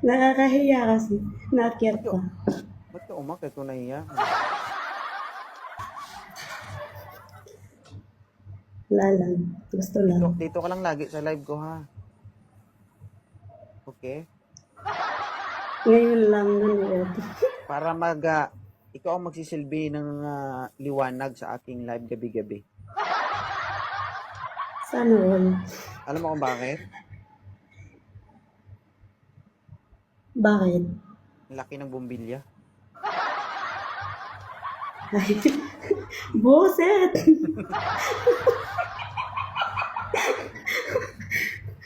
Nakakahiya kasi. Naakyat Ba't ka, pa. ba't ka umakyat kung nahiya? Wala lang. Gusto lang. Dito ka lang lagi sa live ko, ha? Okay? Ngayon lang nanood. Para ikaw ang magsisilbi ng liwanag sa aking live gabi-gabi. Sana all. Alam mo kung bakit? Bakit? Ang laki ng bumbilya. Ay, Boset!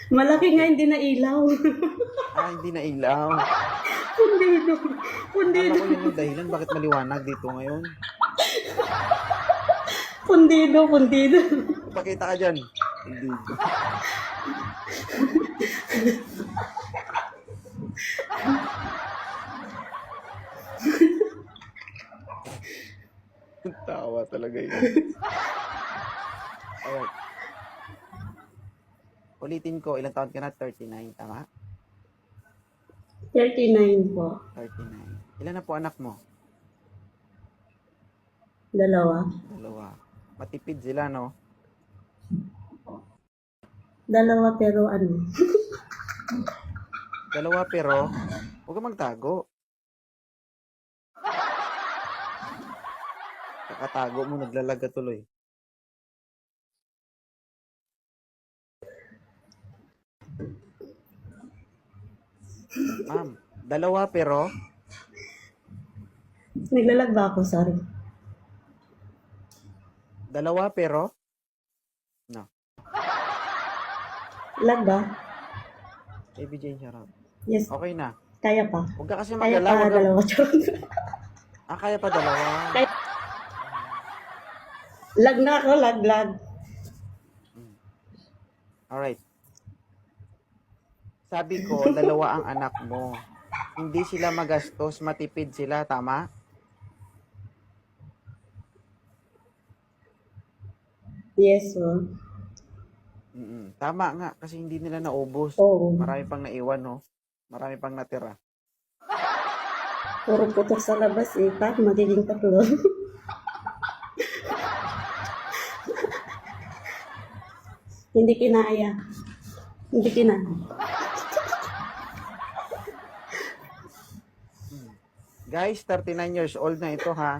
Malaki nga hindi na ilaw. Hindi na ilaw. Pundido. Akala Pundido. ko yun yung dahilan bakit maliwanag dito ngayon. Pundido. Pundido. Pakita ka dyan. Hindi. Tawa talaga yun. Alright. Ulitin ko, ilang taon ka na? 39, tama? 39 po. 39. Ilan na po anak mo? Dalawa. Matipid sila, no? Dalawa pero ano. Pero huwag kang magtago. Kakatago mo, naglalaga tuloy. Ma'am, pero Naglalag ba ako? Sorry. pero no. Lag ba? ABJ Charot. Yes. Okay na. Kaya pa. Huwag ka kasi Kaya mag-alala. pa dalawa. Kaya pa dalawa. Lag na ako. Lag. Alright. Sabi ko, dalawa ang anak mo. Hindi sila magastos, matipid sila, tama? Yes, ma'am. Tama nga, kasi hindi nila naubos. Oo. Marami pang naiwan, no? Marami pang natira. Puro putok sa labas eh. Pak, magiging tatlo. Hindi kinaya. Hindi kinaya. Guys, 39 years old na ito, ha?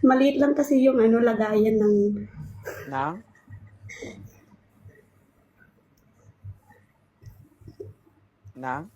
Maliit lang kasi yung ano, lagayan ng... Nang? Nang?